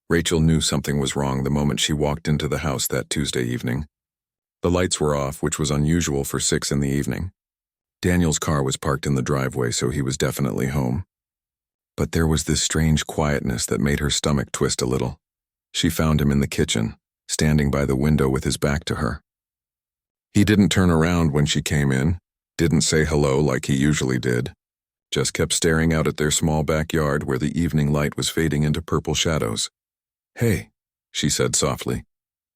Rachel knew something was wrong the moment she walked into the house that Tuesday evening. The lights were off, which was unusual for 6 in the evening. Daniel's car was parked in the driveway, so he was definitely home. But there was this strange quietness that made her stomach twist a little. She found him in the kitchen, standing by the window with his back to her. He didn't turn around when she came in, didn't say hello like he usually did, just kept staring out at their small backyard where the evening light was fading into purple shadows. "Hey," she said softly,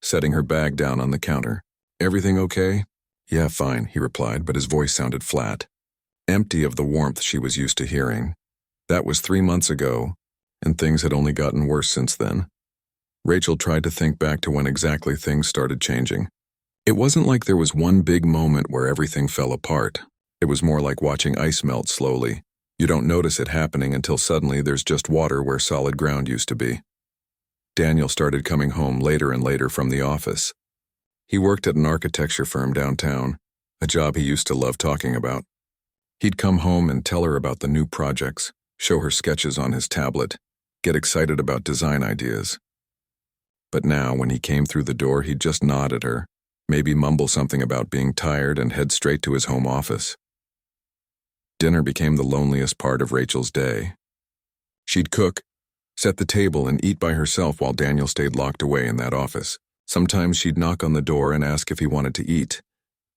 setting her bag down on the counter. "Everything okay?" "Yeah, fine," he replied, but his voice sounded flat, empty of the warmth she was used to hearing. That was 3 months ago, and things had only gotten worse since then. Rachel tried to think back to when exactly things started changing. It wasn't like there was one big moment where everything fell apart. It was more like watching ice melt slowly. You don't notice it happening until suddenly there's just water where solid ground used to be. Daniel started coming home later and later from the office. He worked at an architecture firm downtown, a job he used to love talking about. He'd come home and tell her about the new projects, show her sketches on his tablet, get excited about design ideas. But now, when he came through the door, he'd just nod at her, maybe mumble something about being tired and head straight to his home office. Dinner became the loneliest part of Rachel's day. She'd cook, set the table, and eat by herself while Daniel stayed locked away in that office. Sometimes she'd knock on the door and ask if he wanted to eat,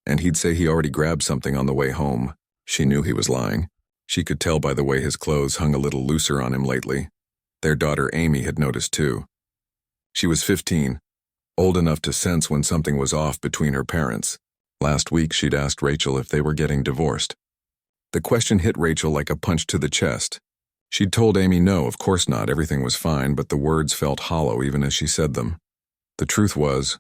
and he'd say he already grabbed something on the way home. She knew he was lying. She could tell by the way his clothes hung a little looser on him lately. Their daughter Amy had noticed too. She was 15, old enough to sense when something was off between her parents. Last week she'd asked Rachel if they were getting divorced. The question hit Rachel like a punch to the chest. She'd told Amy no, of course not, everything was fine, but the words felt hollow even as she said them. The truth was,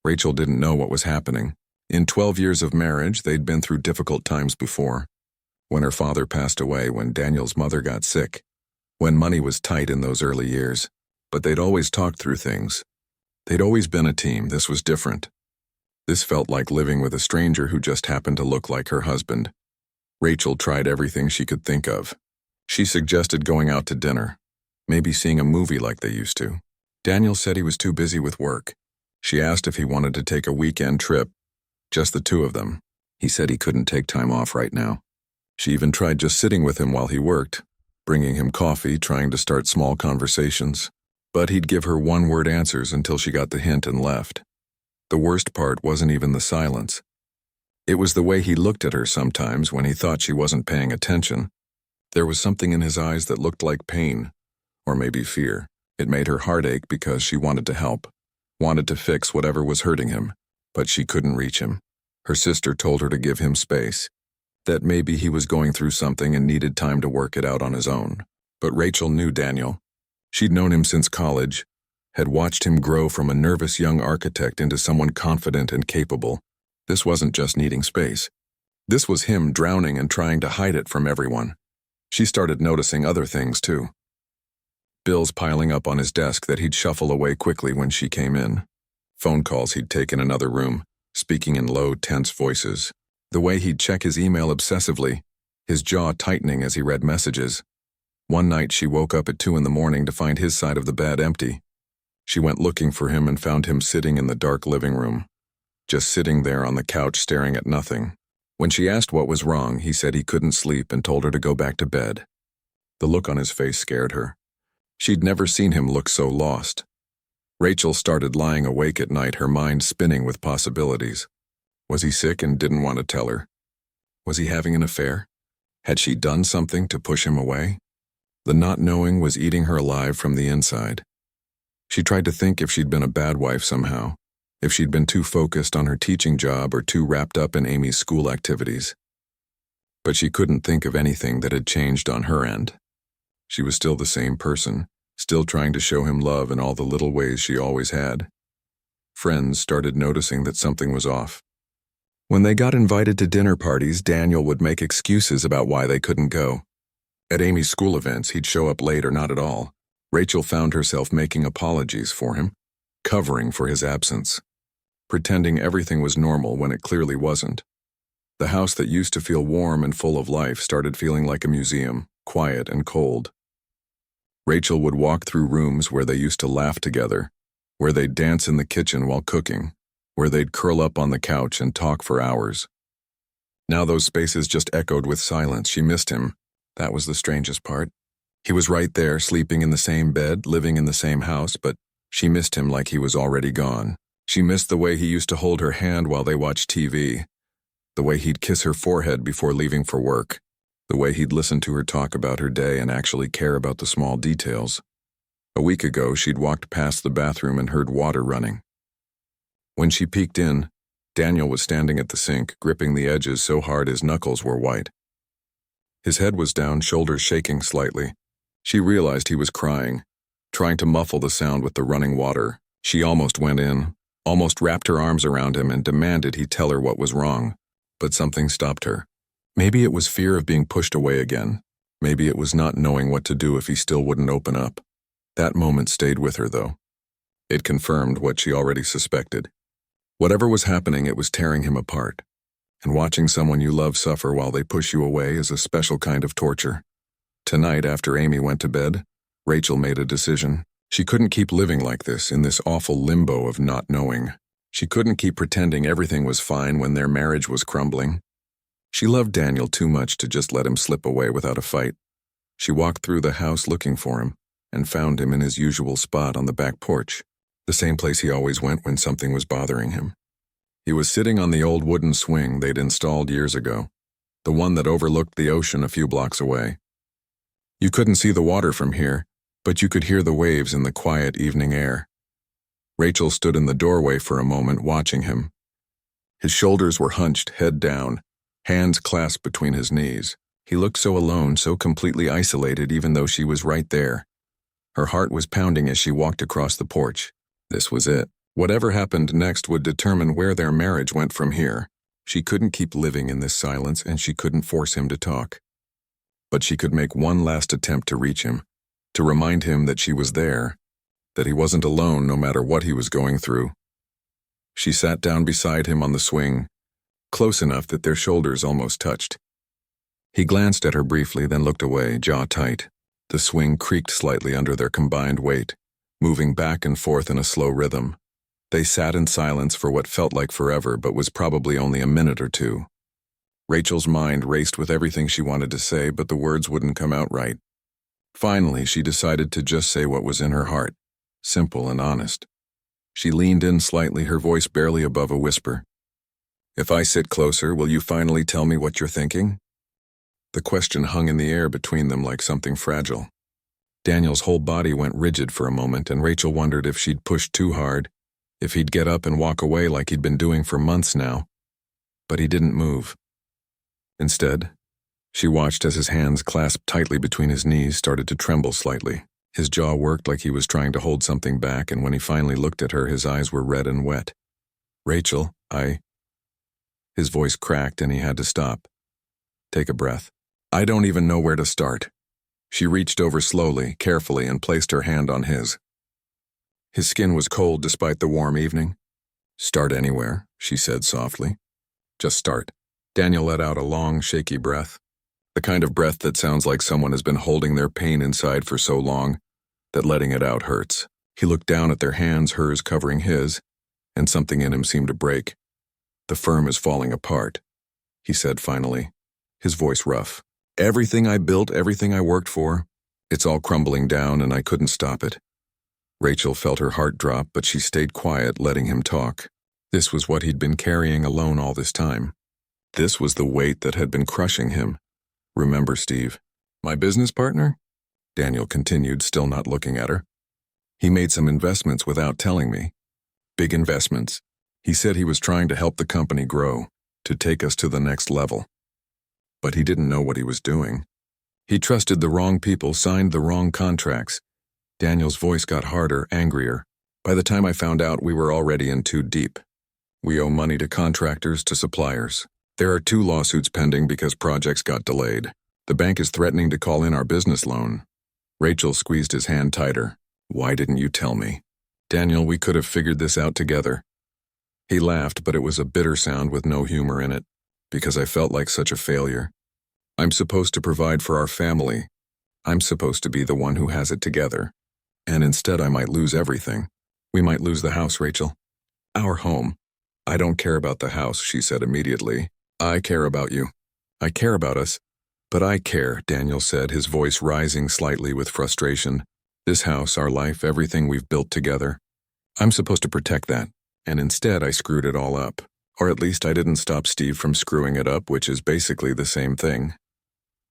Rachel didn't know what was happening. In 12 years of marriage, they'd been through difficult times before. When her father passed away, when Daniel's mother got sick, when money was tight in those early years. But they'd always talked through things. They'd always been a team. This was different. This felt like living with a stranger who just happened to look like her husband. Rachel tried everything she could think of. She suggested going out to dinner, maybe seeing a movie like they used to. Daniel said he was too busy with work. She asked if he wanted to take a weekend trip, just the two of them. He said he couldn't take time off right now. She even tried just sitting with him while he worked, bringing him coffee, trying to start small conversations. But he'd give her one-word answers until she got the hint and left. The worst part wasn't even the silence. It was the way he looked at her sometimes when he thought she wasn't paying attention. There was something in his eyes that looked like pain, or maybe fear. It made her heart ache because she wanted to help, wanted to fix whatever was hurting him, but she couldn't reach him. Her sister told her to give him space, that maybe he was going through something and needed time to work it out on his own. But Rachel knew Daniel. She'd known him since college, had watched him grow from a nervous young architect into someone confident and capable. This wasn't just needing space. This was him drowning and trying to hide it from everyone. She started noticing other things too. Bills piling up on his desk that he'd shuffle away quickly when she came in. Phone calls he'd take in another room, speaking in low, tense voices. The way he'd check his email obsessively, his jaw tightening as he read messages. One night she woke up at 2 in the morning to find his side of the bed empty. She went looking for him and found him sitting in the dark living room, just sitting there on the couch staring at nothing. When she asked what was wrong, he said he couldn't sleep and told her to go back to bed. The look on his face scared her. She'd never seen him look so lost. Rachel started lying awake at night, her mind spinning with possibilities. Was he sick and didn't want to tell her? Was he having an affair? Had she done something to push him away? The not knowing was eating her alive from the inside. She tried to think if she'd been a bad wife somehow, if she'd been too focused on her teaching job or too wrapped up in Amy's school activities. But she couldn't think of anything that had changed on her end. She was still the same person, still trying to show him love in all the little ways she always had. Friends started noticing that something was off. When they got invited to dinner parties, Daniel would make excuses about why they couldn't go. At Amy's school events, he'd show up late or not at all. Rachel found herself making apologies for him, covering for his absence, pretending everything was normal when it clearly wasn't. The house that used to feel warm and full of life started feeling like a museum, quiet and cold. Rachel would walk through rooms where they used to laugh together, where they'd dance in the kitchen while cooking, where they'd curl up on the couch and talk for hours. Now those spaces just echoed with silence. She missed him. That was the strangest part. He was right there, sleeping in the same bed, living in the same house, but she missed him like he was already gone. She missed the way he used to hold her hand while they watched TV, the way he'd kiss her forehead before leaving for work, the way he'd listen to her talk about her day and actually care about the small details. A week ago, she'd walked past the bathroom and heard water running. When she peeked in, Daniel was standing at the sink, gripping the edges so hard his knuckles were white. His head was down, shoulders shaking slightly. She realized he was crying, trying to muffle the sound with the running water. She almost went in, almost wrapped her arms around him and demanded he tell her what was wrong. But something stopped her. Maybe it was fear of being pushed away again. Maybe it was not knowing what to do if he still wouldn't open up. That moment stayed with her, though. It confirmed what she already suspected. Whatever was happening, it was tearing him apart. And watching someone you love suffer while they push you away is a special kind of torture. Tonight, after Amy went to bed, Rachel made a decision. She couldn't keep living like this, in this awful limbo of not knowing. She couldn't keep pretending everything was fine when their marriage was crumbling. She loved Daniel too much to just let him slip away without a fight. She walked through the house looking for him and found him in his usual spot on the back porch, the same place he always went when something was bothering him. He was sitting on the old wooden swing they'd installed years ago, the one that overlooked the ocean a few blocks away. You couldn't see the water from here, but you could hear the waves in the quiet evening air. Rachel stood in the doorway for a moment, watching him. His shoulders were hunched, head down, hands clasped between his knees. He looked so alone, so completely isolated, even though she was right there. Her heart was pounding as she walked across the porch. This was it. Whatever happened next would determine where their marriage went from here. She couldn't keep living in this silence, and she couldn't force him to talk. But she could make one last attempt to reach him, to remind him that she was there, that he wasn't alone no matter what he was going through. She sat down beside him on the swing, close enough that their shoulders almost touched. He glanced at her briefly, then looked away, jaw tight. The swing creaked slightly under their combined weight, moving back and forth in a slow rhythm. They sat in silence for what felt like forever, but was probably only a minute or two. Rachel's mind raced with everything she wanted to say, but the words wouldn't come out right. Finally, she decided to just say what was in her heart, simple and honest. She leaned in slightly, her voice barely above a whisper. "If I sit closer, will you finally tell me what you're thinking?" The question hung in the air between them like something fragile. Daniel's whole body went rigid for a moment, and Rachel wondered if she'd pushed too hard, if he'd get up and walk away like he'd been doing for months now. But he didn't move. Instead, she watched as his hands clasped tightly between his knees started to tremble slightly. His jaw worked like he was trying to hold something back, and when he finally looked at her, his eyes were red and wet. "Rachel, His voice cracked and he had to stop. "Take a breath. I don't even know where to start." She reached over slowly, carefully, and placed her hand on his. His skin was cold despite the warm evening. "Start anywhere," she said softly. "Just start." Daniel let out a long, shaky breath. The kind of breath that sounds like someone has been holding their pain inside for so long that letting it out hurts. He looked down at their hands, hers covering his, and something in him seemed to break. "The firm is falling apart," he said finally, his voice rough. "Everything I built, everything I worked for, it's all crumbling down and I couldn't stop it." Rachel felt her heart drop, but she stayed quiet, letting him talk. This was what he'd been carrying alone all this time. This was the weight that had been crushing him. "Remember, Steve, my business partner?" Daniel continued, still not looking at her. "He made some investments without telling me. Big investments. He said he was trying to help the company grow, to take us to the next level. But he didn't know what he was doing. He trusted the wrong people, signed the wrong contracts." Daniel's voice got harder, angrier. "By the time I found out, we were already in too deep. We owe money to contractors, to suppliers. There are 2 lawsuits pending because projects got delayed. The bank is threatening to call in our business loan." Rachel squeezed his hand tighter. "Why didn't you tell me?" "Daniel, we could have figured this out together." He laughed, but it was a bitter sound with no humor in it, "because I felt like such a failure. I'm supposed to provide for our family, I'm supposed to be the one who has it together. And instead I might lose everything. We might lose the house, Rachel. Our home. I don't care about the house, she said immediately. I care about you. I care about us. But I care, Daniel said, his voice rising slightly with frustration. This house, our life, everything we've built together. I'm supposed to protect that. And instead I screwed it all up. Or at least I didn't stop Steve from screwing it up, which is basically the same thing.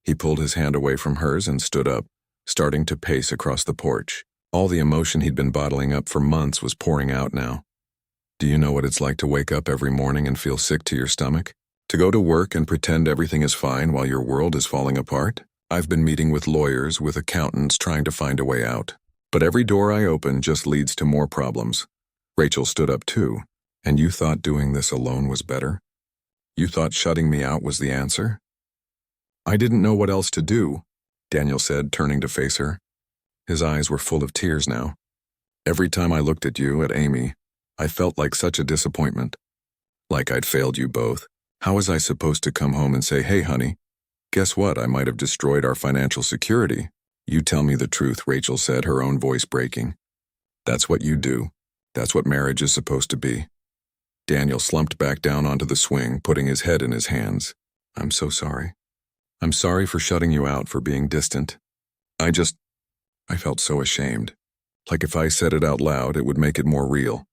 He pulled his hand away from hers and stood up, starting to pace across the porch. All the emotion he'd been bottling up for months was pouring out now. Do you know what it's like to wake up every morning and feel sick to your stomach? To go to work and pretend everything is fine while your world is falling apart? I've been meeting with lawyers, with accountants, trying to find a way out. But every door I open just leads to more problems. Rachel stood up too. And you thought doing this alone was better? You thought shutting me out was the answer? I didn't know what else to do, Daniel said, turning to face her. His eyes were full of tears now. Every time I looked at you, at Amy, I felt like such a disappointment. Like I'd failed you both. How was I supposed to come home and say, hey, honey, guess what? I might have destroyed our financial security. You tell me the truth, Rachel said, her own voice breaking. That's what you do. That's what marriage is supposed to be. Daniel slumped back down onto the swing, putting his head in his hands. I'm so sorry. I'm sorry for shutting you out, for being distant. I felt so ashamed. Like if I said it out loud, it would make it more real.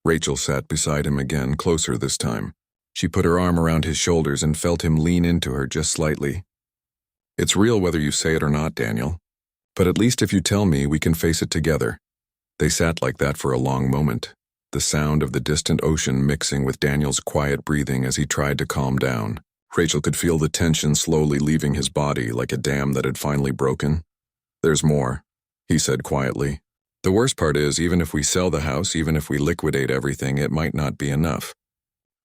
Rachel sat beside him again, closer this time. She put her arm around his shoulders and felt him lean into her just slightly. It's real whether you say it or not, Daniel. But at least if you tell me, we can face it together. They sat like that for a long moment, the sound of the distant ocean mixing with Daniel's quiet breathing as he tried to calm down. Rachel could feel the tension slowly leaving his body like a dam that had finally broken. There's more, he said quietly. The worst part is, even if we sell the house, even if we liquidate everything, it might not be enough.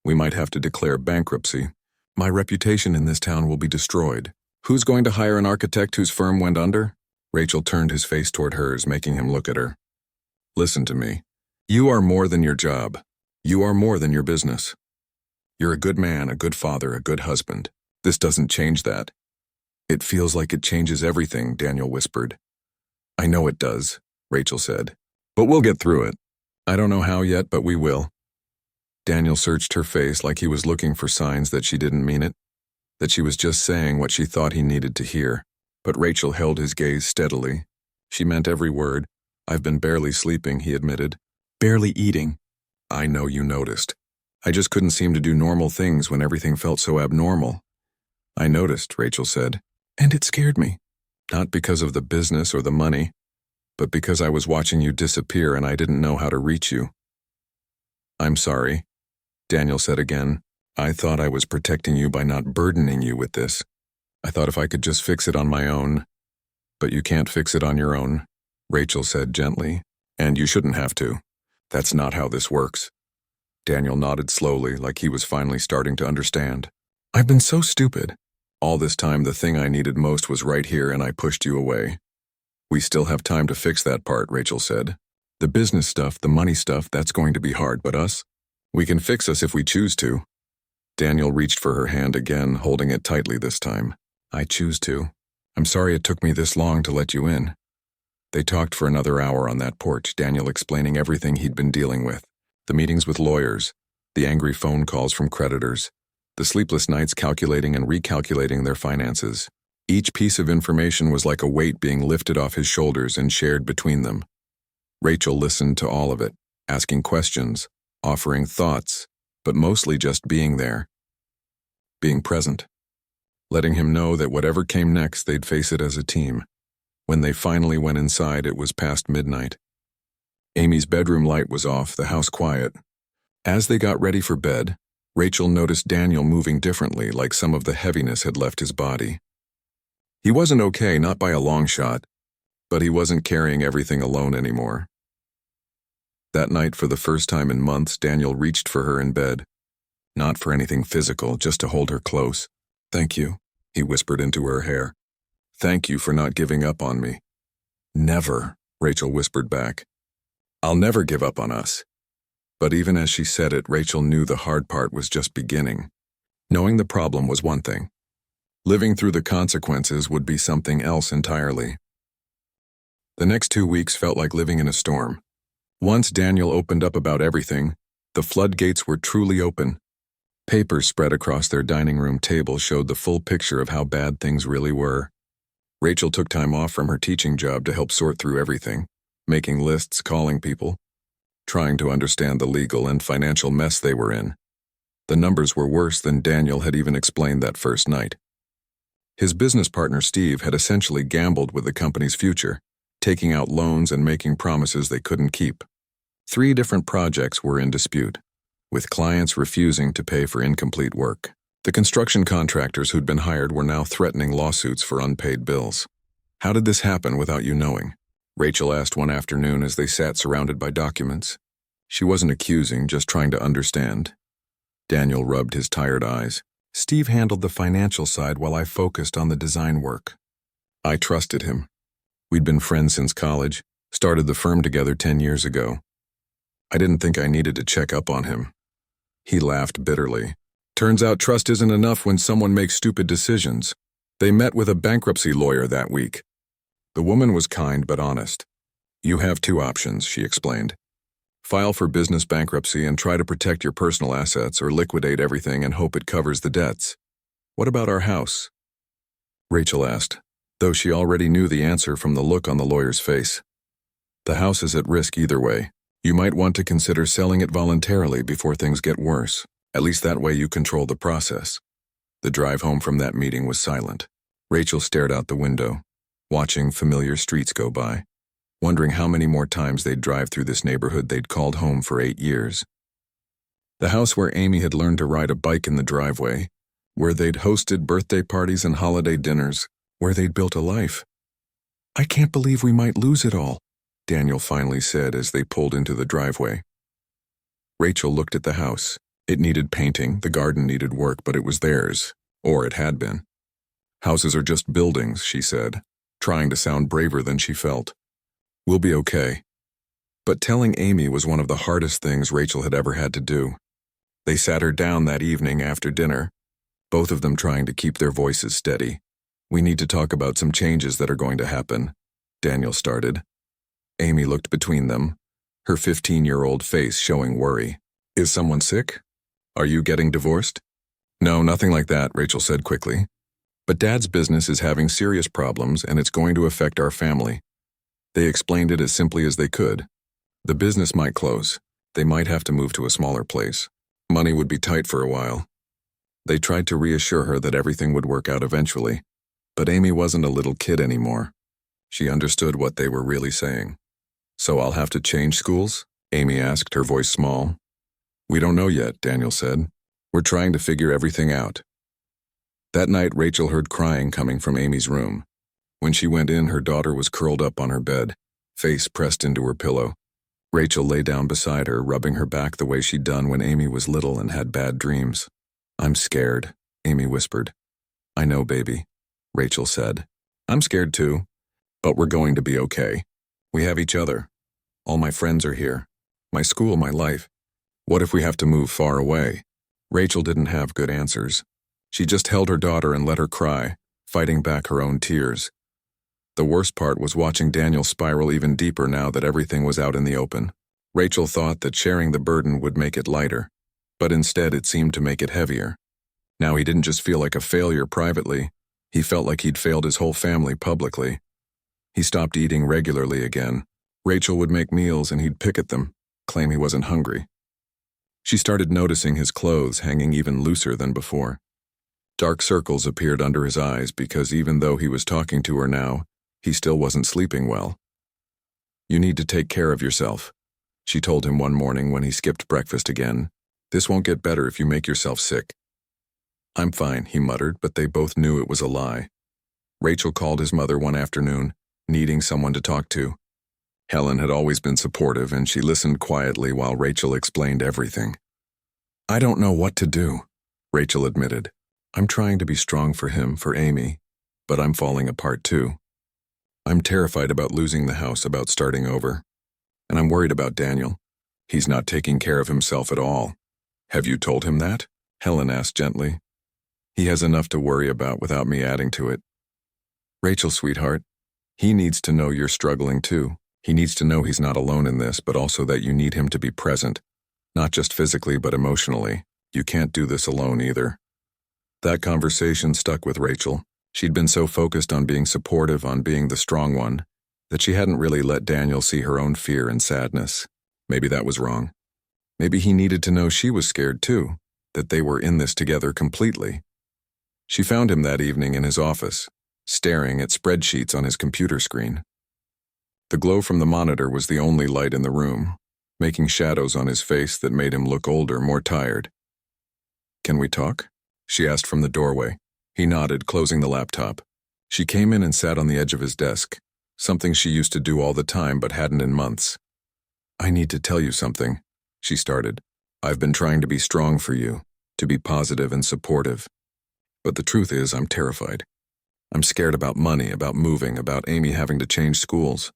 We might have to declare bankruptcy. My reputation in this town will be destroyed. Who's going to hire an architect whose firm went under? Rachel turned his face toward hers, making him look at her. Listen to me. You are more than your job. You are more than your business. You're a good man, a good father, a good husband. This doesn't change that. It feels like it changes everything, Daniel whispered. I know it does, Rachel said. But we'll get through it. I don't know how yet, but we will. Daniel searched her face like he was looking for signs that she didn't mean it, that she was just saying what she thought he needed to hear. But Rachel held his gaze steadily. She meant every word. I've been barely sleeping, he admitted. Barely eating. I know you noticed. I just couldn't seem to do normal things when everything felt so abnormal. I noticed, Rachel said, and it scared me. Not because of the business or the money, but because I was watching you disappear and I didn't know how to reach you. I'm sorry, Daniel said again. I thought I was protecting you by not burdening you with this. I thought if I could just fix it on my own. But you can't fix it on your own, Rachel said gently, and you shouldn't have to. That's not how this works. Daniel nodded slowly, like he was finally starting to understand. I've been so stupid. All this time, the thing I needed most was right here, and I pushed you away. We still have time to fix that part, Rachel said. The business stuff, the money stuff, that's going to be hard, but us? We can fix us if we choose to. Daniel reached for her hand again, holding it tightly this time. I choose to. I'm sorry it took me this long to let you in. They talked for another hour on that porch, Daniel explaining everything he'd been dealing with. The meetings with lawyers, the angry phone calls from creditors, the sleepless nights calculating and recalculating their finances. Each piece of information was like a weight being lifted off his shoulders and shared between them. Rachel listened to all of it, asking questions, offering thoughts, but mostly just being there. Being present. Letting him know that whatever came next, they'd face it as a team. When they finally went inside, it was past midnight. Amy's bedroom light was off, the house quiet. As they got ready for bed, Rachel noticed Daniel moving differently, like some of the heaviness had left his body. He wasn't okay, not by a long shot, but he wasn't carrying everything alone anymore. That night, for the first time in months, Daniel reached for her in bed. Not for anything physical, just to hold her close. Thank you, he whispered into her hair. Thank you for not giving up on me. Never, Rachel whispered back. I'll never give up on us. But even as she said it, Rachel knew the hard part was just beginning. Knowing the problem was one thing. Living through the consequences would be something else entirely. The next 2 weeks felt like living in a storm. Once Daniel opened up about everything, the floodgates were truly open. Papers spread across their dining room table showed the full picture of how bad things really were. Rachel took time off from her teaching job to help sort through everything, making lists, calling people, trying to understand the legal and financial mess they were in. The numbers were worse than Daniel had even explained that first night. His business partner Steve had essentially gambled with the company's future, taking out loans and making promises they couldn't keep. 3 different projects were in dispute, with clients refusing to pay for incomplete work. The construction contractors who'd been hired were now threatening lawsuits for unpaid bills. "How did this happen without you knowing?" Rachel asked one afternoon as they sat surrounded by documents. She wasn't accusing, just trying to understand. Daniel rubbed his tired eyes. "Steve handled the financial side while I focused on the design work. I trusted him. We'd been friends since college, started the firm together 10 years ago. I didn't think I needed to check up on him." He laughed bitterly. "Turns out trust isn't enough when someone makes stupid decisions. They met with a bankruptcy lawyer that week." The woman was kind but honest. "You have 2 options," she explained. "File for business bankruptcy and try to protect your personal assets, or liquidate everything and hope it covers the debts. What about our house?" Rachel asked, though she already knew the answer from the look on the lawyer's face. "The house is at risk either way. You might want to consider selling it voluntarily before things get worse. At least that way you control the process." The drive home from that meeting was silent. Rachel stared out the window, watching familiar streets go by, wondering how many more times they'd drive through this neighborhood they'd called home for 8 years. The house where Amy had learned to ride a bike in the driveway, where they'd hosted birthday parties and holiday dinners, where they'd built a life. "I can't believe we might lose it all," Daniel finally said as they pulled into the driveway. Rachel looked at the house. It needed painting, the garden needed work, but it was theirs, or it had been. "Houses are just buildings," she said, trying to sound braver than she felt. "We'll be okay." But telling Amy was one of the hardest things Rachel had ever had to do. They sat her down that evening after dinner, both of them trying to keep their voices steady. "We need to talk about some changes that are going to happen," Daniel started. Amy looked between them, her 15-year-old face showing worry. "Is someone sick? Are you getting divorced?" "No, nothing like that," Rachel said quickly. "But Dad's business is having serious problems and it's going to affect our family." They explained it as simply as they could. The business might close. They might have to move to a smaller place. Money would be tight for a while. They tried to reassure her that everything would work out eventually, but Amy wasn't a little kid anymore. She understood what they were really saying. "So I'll have to change schools?" Amy asked, her voice small. "We don't know yet," Daniel said. "We're trying to figure everything out." That night, Rachel heard crying coming from Amy's room. When she went in, her daughter was curled up on her bed, face pressed into her pillow. Rachel lay down beside her, rubbing her back the way she'd done when Amy was little and had bad dreams. "I'm scared," Amy whispered. "I know, baby," Rachel said. "I'm scared too, but we're going to be okay. We have each other. All my friends are here. My school, my life. What if we have to move far away?" Rachel didn't have good answers. She just held her daughter and let her cry, fighting back her own tears. The worst part was watching Daniel spiral even deeper now that everything was out in the open. Rachel thought that sharing the burden would make it lighter, but instead it seemed to make it heavier. Now he didn't just feel like a failure privately, he felt like he'd failed his whole family publicly. He stopped eating regularly again. Rachel would make meals and he'd pick at them, claim he wasn't hungry. She started noticing his clothes hanging even looser than before. Dark circles appeared under his eyes because even though he was talking to her now, he still wasn't sleeping well. "You need to take care of yourself," she told him one morning when he skipped breakfast again. "This won't get better if you make yourself sick." "I'm fine," he muttered, but they both knew it was a lie. Rachel called his mother one afternoon, needing someone to talk to. Helen had always been supportive, and she listened quietly while Rachel explained everything. "I don't know what to do," Rachel admitted. "I'm trying to be strong for him, for Amy, but I'm falling apart too. I'm terrified about losing the house, about starting over. And I'm worried about Daniel. He's not taking care of himself at all." "Have you told him that?" Helen asked gently. He has enough to worry about without me adding to it. Rachel, sweetheart, he needs to know you're struggling too. He needs to know he's not alone in this, but also that you need him to be present. Not just physically, but emotionally. You can't do this alone either. That conversation stuck with Rachel. She'd been so focused on being supportive, on being the strong one, that she hadn't really let Daniel see her own fear and sadness. Maybe that was wrong. Maybe he needed to know she was scared too, that they were in this together completely. She found him that evening in his office, staring at spreadsheets on his computer screen. The glow from the monitor was the only light in the room, making shadows on his face that made him look older, more tired. "Can we talk?" she asked from the doorway. He nodded, closing the laptop. She came in and sat on the edge of his desk, something she used to do all the time but hadn't in months. "I need to tell you something," she started. "I've been trying to be strong for you, to be positive and supportive. But the truth is, I'm terrified. I'm scared about money, about moving, about Amy having to change schools.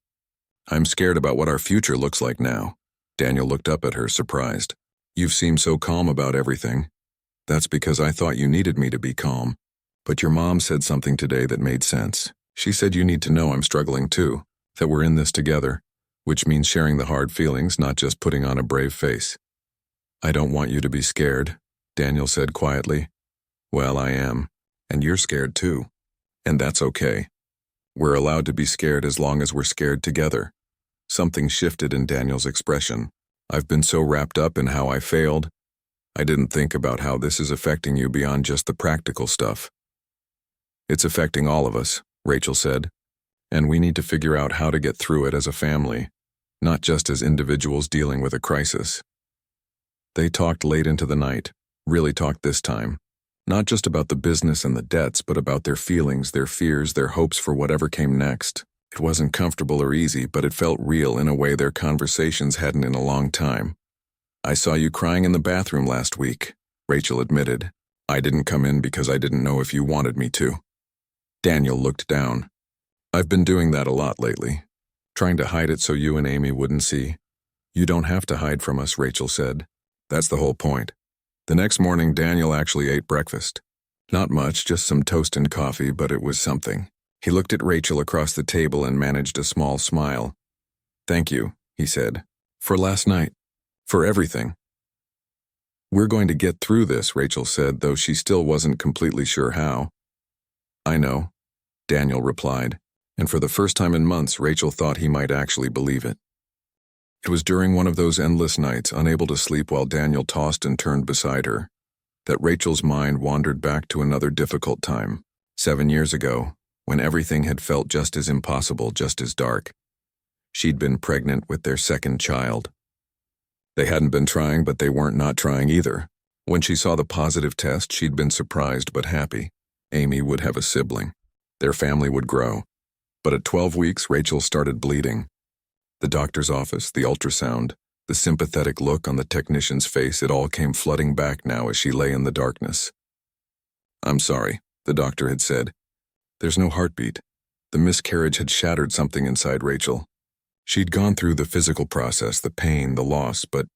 I'm scared about what our future looks like now." Daniel looked up at her, surprised. "You've seemed so calm about everything." "That's because I thought you needed me to be calm. But your mom said something today that made sense. She said you need to know I'm struggling too, that we're in this together, which means sharing the hard feelings, not just putting on a brave face." "I don't want you to be scared," Daniel said quietly. "Well, I am, and you're scared too. And that's okay. We're allowed to be scared as long as we're scared together." Something shifted in Daniel's expression. "I've been so wrapped up in how I failed. I didn't think about how this is affecting you beyond just the practical stuff." "It's affecting all of us," Rachel said, "and we need to figure out how to get through it as a family, not just as individuals dealing with a crisis." They talked late into the night, really talked this time. Not just about the business and the debts, but about their feelings, their fears, their hopes for whatever came next. It wasn't comfortable or easy, but it felt real in a way their conversations hadn't in a long time. "I saw you crying in the bathroom last week," Rachel admitted. "I didn't come in because I didn't know if you wanted me to." Daniel looked down. "I've been doing that a lot lately, trying to hide it so you and Amy wouldn't see." "You don't have to hide from us," Rachel said. "That's the whole point." The next morning, Daniel actually ate breakfast. Not much, just some toast and coffee, but it was something. He looked at Rachel across the table and managed a small smile. "Thank you," he said, "for last night, for everything." "We're going to get through this," Rachel said, though she still wasn't completely sure how. "I know," Daniel replied, and for the first time in months, Rachel thought he might actually believe it. It was during one of those endless nights, unable to sleep while Daniel tossed and turned beside her, that Rachel's mind wandered back to another difficult time, 7 years ago, when everything had felt just as impossible, just as dark. She'd been pregnant with their second child. They hadn't been trying, but they weren't not trying either. When she saw the positive test, she'd been surprised but happy. Amy would have a sibling. Their family would grow. But at 12 weeks, Rachel started bleeding. The doctor's office, the ultrasound, the sympathetic look on the technician's face, it all came flooding back now as she lay in the darkness. "I'm sorry," the doctor had said. "There's no heartbeat." The miscarriage had shattered something inside Rachel. She'd gone through the physical process, the pain, the loss, but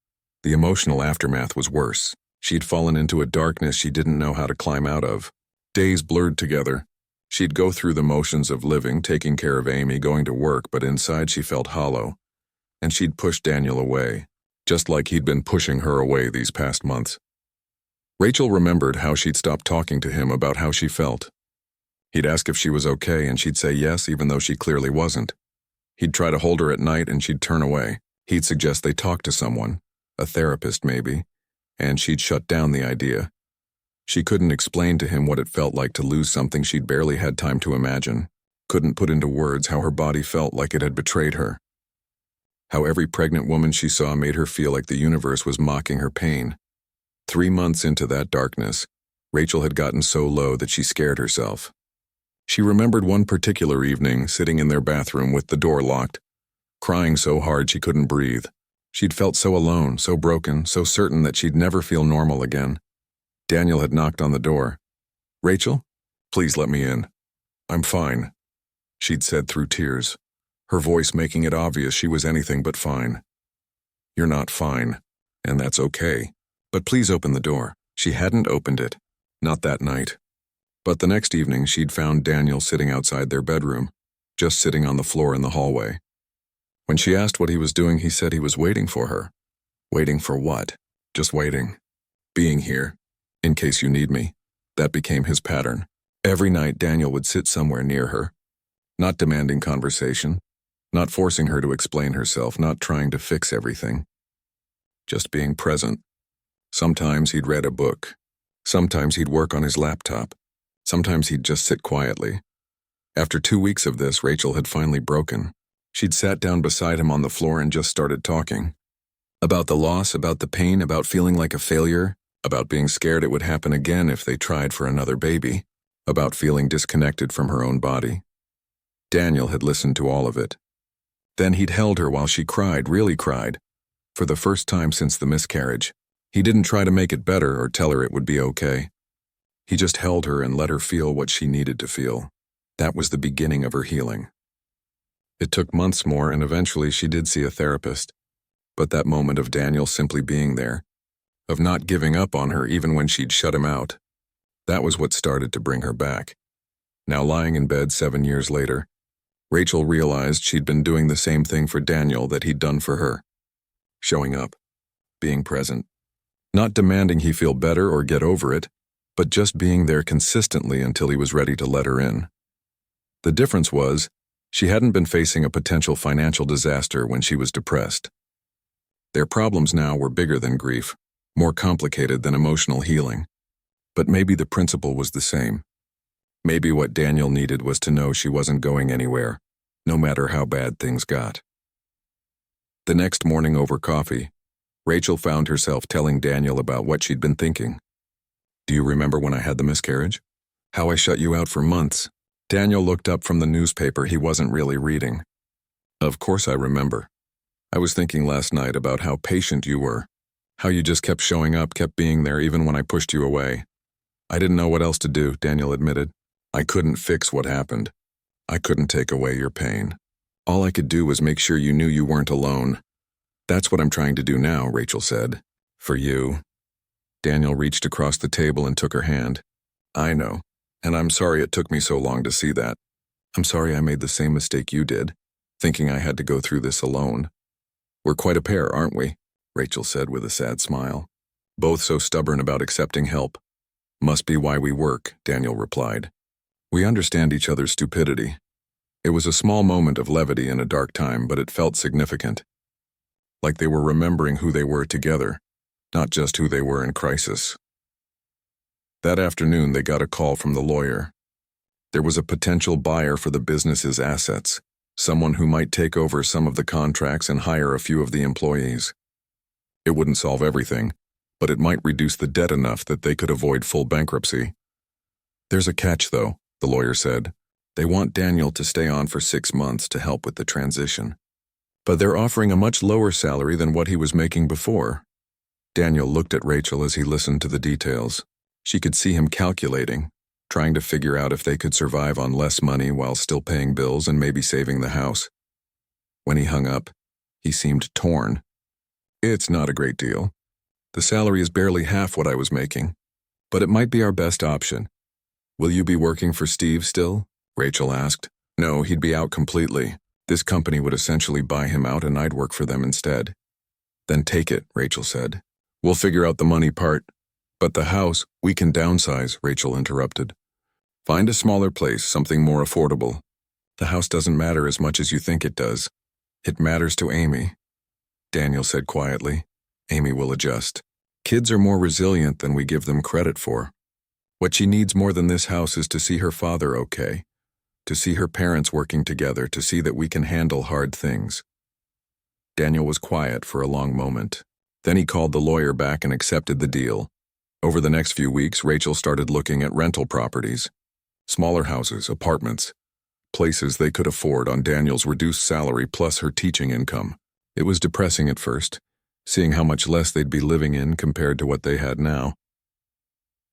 the emotional aftermath was worse. She'd fallen into a darkness she didn't know how to climb out of. Days blurred together. She'd go through the motions of living, taking care of Amy, going to work, but inside she felt hollow. And she'd pushed Daniel away, just like he'd been pushing her away these past months. Rachel remembered how she'd stopped talking to him about how she felt. He'd ask if she was okay, and she'd say yes, even though she clearly wasn't. He'd try to hold her at night, and she'd turn away. He'd suggest they talk to someone, a therapist maybe, and she'd shut down the idea. She couldn't explain to him what it felt like to lose something she'd barely had time to imagine, couldn't put into words how her body felt like it had betrayed her. How every pregnant woman she saw made her feel like the universe was mocking her pain. 3 months into that darkness, Rachel had gotten so low that she scared herself. She remembered one particular evening, sitting in their bathroom with the door locked, crying so hard she couldn't breathe. She'd felt so alone, so broken, so certain that she'd never feel normal again. Daniel had knocked on the door. "Rachel, please let me in. I'm fine," she'd said through tears, her voice making it obvious she was anything but fine. "You're not fine, and that's okay. But please open the door." She hadn't opened it. Not that night. But the next evening, she'd found Daniel sitting outside their bedroom, just sitting on the floor in the hallway. When she asked what he was doing, he said he was waiting for her. Waiting for what? Just waiting. Being here, in case you need me. That became his pattern. Every night, Daniel would sit somewhere near her, not demanding conversation, not forcing her to explain herself, not trying to fix everything. Just being present. Sometimes he'd read a book. Sometimes he'd work on his laptop. Sometimes he'd just sit quietly. After 2 weeks of this, Rachel had finally broken. She'd sat down beside him on the floor and just started talking. About the loss, about the pain, about feeling like a failure, about being scared it would happen again if they tried for another baby, about feeling disconnected from her own body. Daniel had listened to all of it. Then he'd held her while she cried, really cried, for the first time since the miscarriage. He didn't try to make it better or tell her it would be okay. He just held her and let her feel what she needed to feel. That was the beginning of her healing. It took months more, and eventually she did see a therapist. But that moment of Daniel simply being there, of not giving up on her even when she'd shut him out, that was what started to bring her back. Now lying in bed 7 years later, Rachel realized she'd been doing the same thing for Daniel that he'd done for her. Showing up, being present, not demanding he feel better or get over it, but just being there consistently until he was ready to let her in. The difference was, she hadn't been facing a potential financial disaster when she was depressed. Their problems now were bigger than grief, more complicated than emotional healing. But maybe the principle was the same. Maybe what Daniel needed was to know she wasn't going anywhere, no matter how bad things got. The next morning over coffee, Rachel found herself telling Daniel about what she'd been thinking. "Do you remember when I had the miscarriage? How I shut you out for months?" Daniel looked up from the newspaper he wasn't really reading. "Of course I remember. I was thinking last night about how patient you were, how you just kept showing up, kept being there even when I pushed you away. I didn't know what else to do," Daniel admitted. "I couldn't fix what happened. I couldn't take away your pain. All I could do was make sure you knew you weren't alone. That's what I'm trying to do now," Rachel said. "For you." Daniel reached across the table and took her hand. "I know, and I'm sorry it took me so long to see that. I'm sorry I made the same mistake you did, thinking I had to go through this alone. We're quite a pair, aren't we?" Rachel said with a sad smile. "Both so stubborn about accepting help." "Must be why we work," Daniel replied. "We understand each other's stupidity." It was a small moment of levity in a dark time, but it felt significant. Like they were remembering who they were together, not just who they were in crisis. That afternoon, they got a call from the lawyer. There was a potential buyer for the business's assets, someone who might take over some of the contracts and hire a few of the employees. It wouldn't solve everything, but it might reduce the debt enough that they could avoid full bankruptcy. "There's a catch, though," the lawyer said. "They want Daniel to stay on for 6 months to help with the transition. But they're offering a much lower salary than what he was making before." Daniel looked at Rachel as he listened to the details. She could see him calculating, trying to figure out if they could survive on less money while still paying bills and maybe saving the house. When he hung up, he seemed torn. "It's not a great deal. The salary is barely half what I was making, but it might be our best option." "Will you be working for Steve still?" Rachel asked. "No, he'd be out completely. This company would essentially buy him out and I'd work for them instead." "Then take it," Rachel said. "We'll figure out the money part." "But the house, we can downsize," Rachel interrupted. "Find a smaller place, something more affordable." "The house doesn't matter as much as you think it does. It matters to Amy," Daniel said quietly. "Amy will adjust. Kids are more resilient than we give them credit for. What she needs more than this house is to see her father okay, to see her parents working together, to see that we can handle hard things." Daniel was quiet for a long moment. Then he called the lawyer back and accepted the deal. Over the next few weeks, Rachel started looking at rental properties. Smaller houses, apartments, places they could afford on Daniel's reduced salary plus her teaching income. It was depressing at first, seeing how much less they'd be living in compared to what they had now.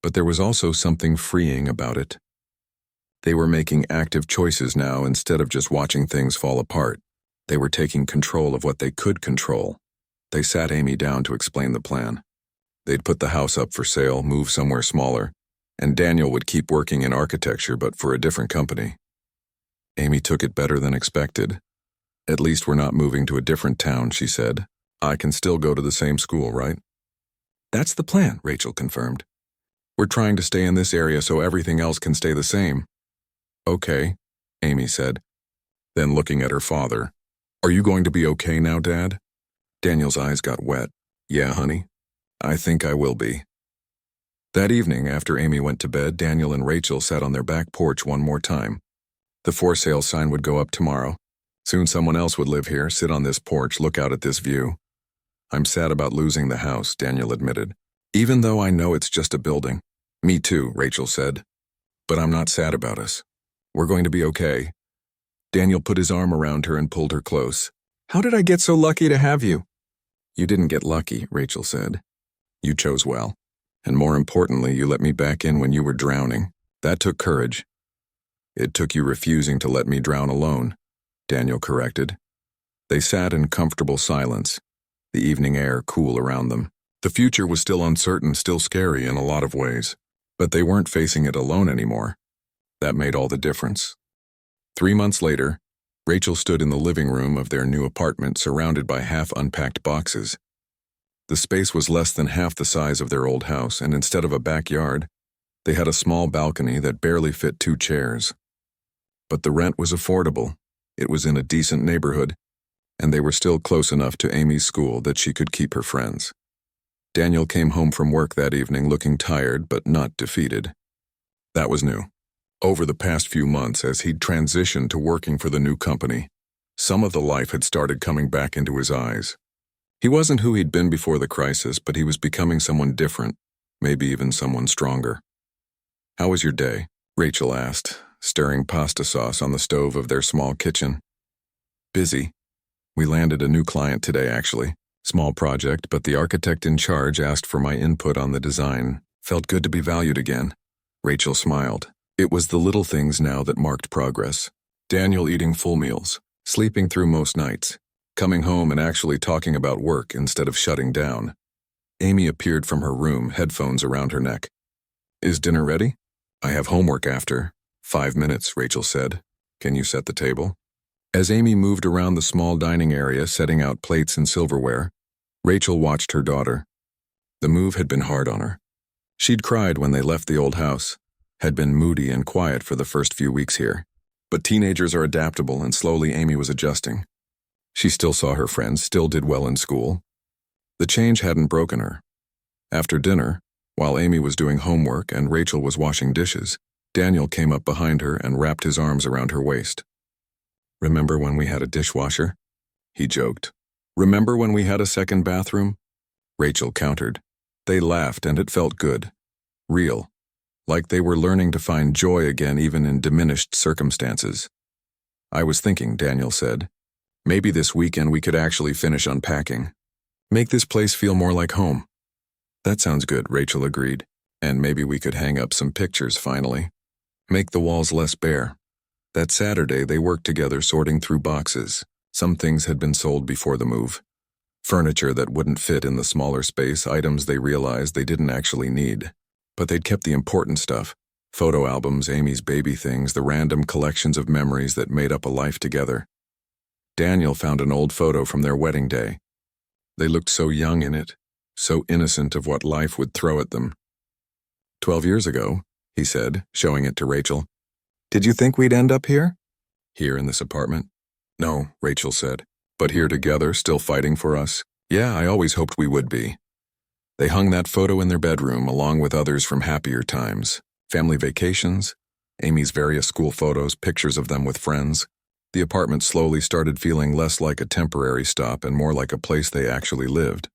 But there was also something freeing about it. They were making active choices now instead of just watching things fall apart. They were taking control of what they could control. They sat Amy down to explain the plan. They'd put the house up for sale, move somewhere smaller, and Daniel would keep working in architecture but for a different company. Amy took it better than expected. At least we're not moving to a different town, she said. I can still go to the same school, right? That's the plan, Rachel confirmed. We're trying to stay in this area so everything else can stay the same. Okay, Amy said. Then looking at her father, are you going to be okay now, Dad? Daniel's eyes got wet. Yeah, honey. I think I will be. That evening, after Amy went to bed, Daniel and Rachel sat on their back porch one more time. The for sale sign would go up tomorrow. Soon someone else would live here, sit on this porch, look out at this view. I'm sad about losing the house, Daniel admitted. Even though I know it's just a building. Me too, Rachel said. But I'm not sad about us. We're going to be okay. Daniel put his arm around her and pulled her close. How did I get so lucky to have you? You didn't get lucky, Rachel said. You chose well. And more importantly, you let me back in when you were drowning. That took courage. It took you refusing to let me drown alone, Daniel corrected. They sat in comfortable silence, the evening air cool around them. The future was still uncertain, still scary in a lot of ways, but they weren't facing it alone anymore. That made all the difference. 3 months later, Rachel stood in the living room of their new apartment surrounded by half-unpacked boxes. The space was less than half the size of their old house, and instead of a backyard, they had a small balcony that barely fit 2 chairs. But the rent was affordable, it was in a decent neighborhood, and they were still close enough to Amy's school that she could keep her friends. Daniel came home from work that evening looking tired but not defeated. That was new. Over the past few months, as he'd transitioned to working for the new company, some of the life had started coming back into his eyes. He wasn't who he'd been before the crisis, but he was becoming someone different, maybe even someone stronger. How was your day? Rachel asked, stirring pasta sauce on the stove of their small kitchen. Busy. We landed a new client today, actually. Small project, but the architect in charge asked for my input on the design. Felt good to be valued again. Rachel smiled. It was the little things now that marked progress. Daniel eating full meals, sleeping through most nights, coming home and actually talking about work instead of shutting down. Amy appeared from her room, headphones around her neck. Is dinner ready? I have homework after. 5 minutes, Rachel said. Can you set the table? As Amy moved around the small dining area, setting out plates and silverware, Rachel watched her daughter. The move had been hard on her. She'd cried when they left the old house, had been moody and quiet for the first few weeks here. But teenagers are adaptable, and slowly Amy was adjusting. She still saw her friends, still did well in school. The change hadn't broken her. After dinner, while Amy was doing homework and Rachel was washing dishes, Daniel came up behind her and wrapped his arms around her waist. Remember when we had a dishwasher? He joked. Remember when we had a second bathroom? Rachel countered. They laughed and it felt good. Real. Like they were learning to find joy again even in diminished circumstances. I was thinking, Daniel said. Maybe this weekend we could actually finish unpacking. Make this place feel more like home. That sounds good, Rachel agreed. And maybe we could hang up some pictures finally. Make the walls less bare. That Saturday they worked together sorting through boxes. Some things had been sold before the move. Furniture that wouldn't fit in the smaller space, items they realized they didn't actually need. But they'd kept the important stuff. Photo albums, Amy's baby things, the random collections of memories that made up a life together. Daniel found an old photo from their wedding day. They looked so young in it, so innocent of what life would throw at them. 12 years ago, he said, showing it to Rachel. Did you think we'd end up here? Here in this apartment? No, Rachel said. But here together, still fighting for us? Yeah, I always hoped we would be. They hung that photo in their bedroom along with others from happier times. Family vacations, Amy's various school photos, pictures of them with friends. The apartment slowly started feeling less like a temporary stop and more like a place they actually lived.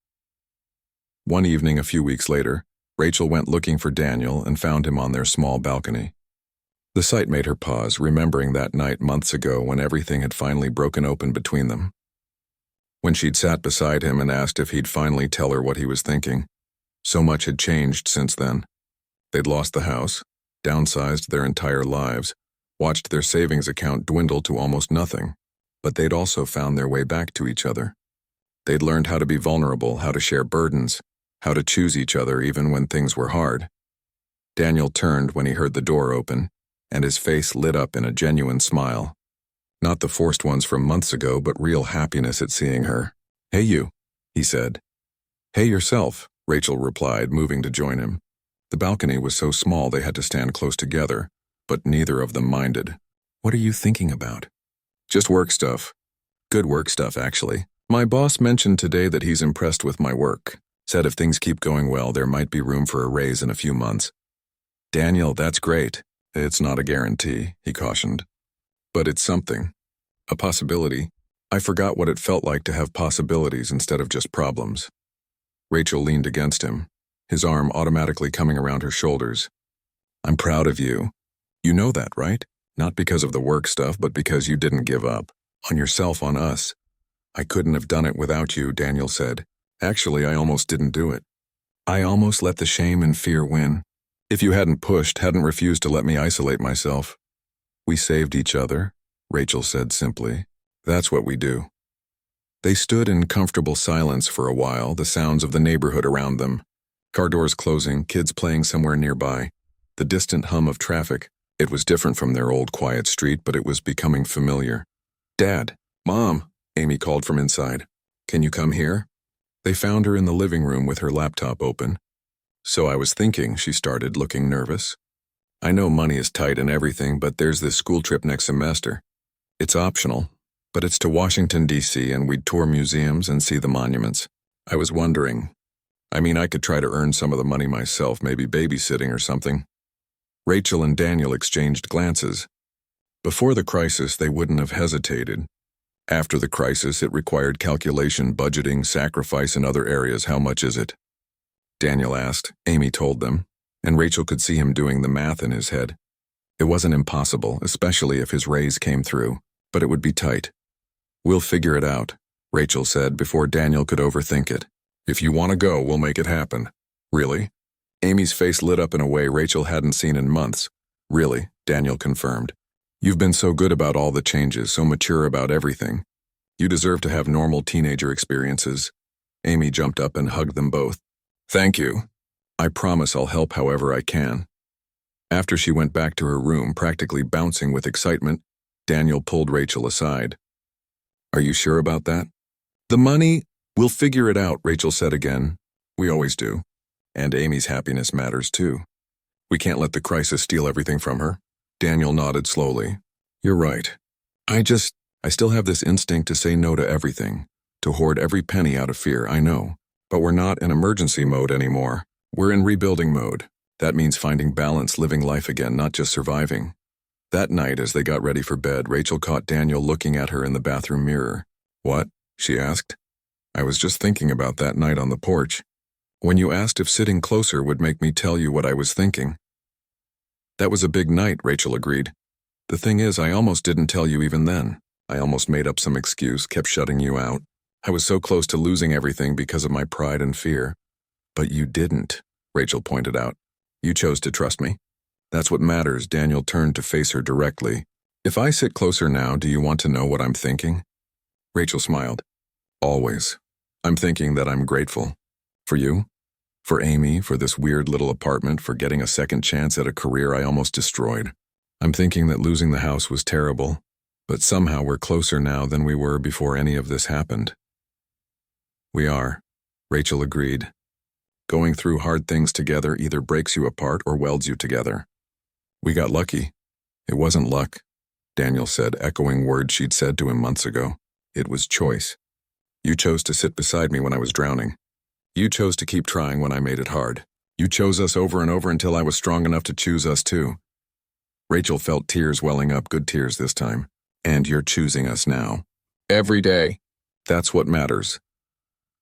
One evening a few weeks later, Rachel went looking for Daniel and found him on their small balcony. The sight made her pause, remembering that night months ago when everything had finally broken open between them. When she'd sat beside him and asked if he'd finally tell her what he was thinking. So much had changed since then. They'd lost the house, downsized their entire lives, watched their savings account dwindle to almost nothing, but they'd also found their way back to each other. They'd learned how to be vulnerable, how to share burdens, how to choose each other even when things were hard. Daniel turned when he heard the door open, and his face lit up in a genuine smile. Not the forced ones from months ago, but real happiness at seeing her. "Hey you," he said. "Hey yourself," Rachel replied, moving to join him. The balcony was so small they had to stand close together, but neither of them minded. "What are you thinking about?" "Just work stuff. Good work stuff, actually. My boss mentioned today that he's impressed with my work. Said if things keep going well, there might be room for a raise in a few months." "Daniel, that's great. It's not a guarantee," he cautioned. "But it's something. A possibility." I forgot what it felt like to have possibilities instead of just problems. Rachel leaned against him, his arm automatically coming around her shoulders. "I'm proud of you. You know that, right? Not because of the work stuff, but because you didn't give up. On yourself, on us." "I couldn't have done it without you," Daniel said. "Actually, I almost didn't do it. I almost let the shame and fear win. If you hadn't pushed, hadn't refused to let me isolate myself." "We saved each other," Rachel said simply. "That's what we do." They stood in comfortable silence for a while, the sounds of the neighborhood around them. Car doors closing, kids playing somewhere nearby. The distant hum of traffic. It was different from their old quiet street, but it was becoming familiar. "Dad, Mom," Amy called from inside. "Can you come here?" They found her in the living room with her laptop open. "So I was thinking," she started, looking nervous. "I know money is tight and everything, but there's this school trip next semester. It's optional, but it's to Washington, D.C., and we'd tour museums and see the monuments. I was wondering, I could try to earn some of the money myself, maybe babysitting or something." Rachel and Daniel exchanged glances. Before the crisis, they wouldn't have hesitated. After the crisis, it required calculation, budgeting, sacrifice in other areas. "How much is it?" Daniel asked. Amy told them, and Rachel could see him doing the math in his head. It wasn't impossible, especially if his raise came through, but it would be tight. "We'll figure it out," Rachel said before Daniel could overthink it. "If you want to go, we'll make it happen." "Really?" Amy's face lit up in a way Rachel hadn't seen in months. "Really," Daniel confirmed. "You've been so good about all the changes, so mature about everything. You deserve to have normal teenager experiences." Amy jumped up and hugged them both. "Thank you. I promise I'll help however I can." After she went back to her room, practically bouncing with excitement, Daniel pulled Rachel aside. "Are you sure about that?" "The money, we'll figure it out," Rachel said again. "We always do. And Amy's happiness matters too. We can't let the crisis steal everything from her." Daniel nodded slowly. "You're right. I still have this instinct to say no to everything, to hoard every penny out of fear, I know. But we're not in emergency mode anymore. We're in rebuilding mode. That means finding balance, living life again, not just surviving." That night, as they got ready for bed, Rachel caught Daniel looking at her in the bathroom mirror. "What?" she asked. "I was just thinking about that night on the porch. When you asked if sitting closer would make me tell you what I was thinking." "That was a big night," Rachel agreed. "The thing is, I almost didn't tell you even then. I almost made up some excuse, kept shutting you out. I was so close to losing everything because of my pride and fear." "But you didn't," Rachel pointed out. "You chose to trust me. That's what matters." Daniel turned to face her directly. "If I sit closer now, do you want to know what I'm thinking?" Rachel smiled. "Always. I'm thinking that I'm grateful. For you, for Amy, for this weird little apartment, for getting a second chance at a career I almost destroyed. I'm thinking that losing the house was terrible, but somehow we're closer now than we were before any of this happened." "We are," Rachel agreed. "Going through hard things together either breaks you apart or welds you together. We got lucky." "It wasn't luck," Daniel said, echoing words she'd said to him months ago. "It was choice. You chose to sit beside me when I was drowning. You chose to keep trying when I made it hard. You chose us over and over until I was strong enough to choose us too." Rachel felt tears welling up, good tears this time. "And you're choosing us now. Every day. That's what matters."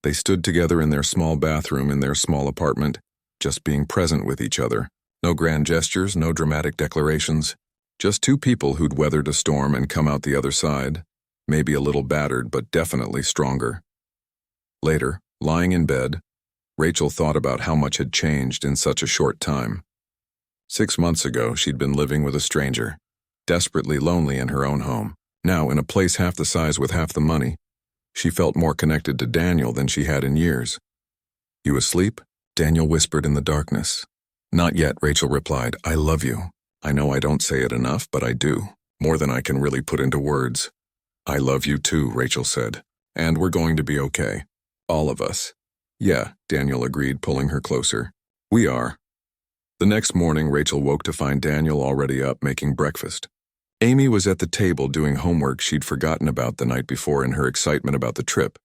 They stood together in their small bathroom in their small apartment, just being present with each other. No grand gestures, no dramatic declarations. Just two people who'd weathered a storm and come out the other side, maybe a little battered, but definitely stronger. Later, lying in bed, Rachel thought about how much had changed in such a short time. 6 months ago, she'd been living with a stranger, desperately lonely in her own home. Now, in a place half the size with half the money, she felt more connected to Daniel than she had in years. "You asleep?" Daniel whispered in the darkness. Not yet, Rachel replied. I love you. I know I don't say it enough, but I do. More than I can really put into words. I love you too, Rachel said. And we're going to be okay. All of us. Yeah, Daniel agreed, pulling her closer. We are. The next morning, Rachel woke to find Daniel already up making breakfast. Amy was at the table doing homework she'd forgotten about the night before in her excitement about the trip.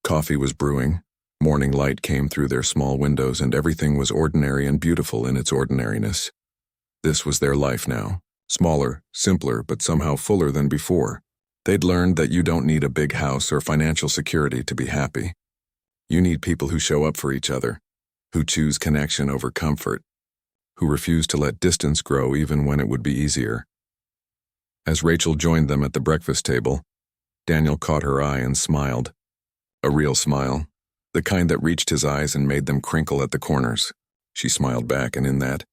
Coffee was brewing, morning light came through their small windows, and everything was ordinary and beautiful in its ordinariness. This was their life now, smaller, simpler, but somehow fuller than before. They'd learned that you don't need a big house or financial security to be happy. You need people who show up for each other, who choose connection over comfort, who refuse to let distance grow even when it would be easier. As Rachel joined them at the breakfast table, Daniel caught her eye and smiled. A real smile, the kind that reached his eyes and made them crinkle at the corners. She smiled back, and in that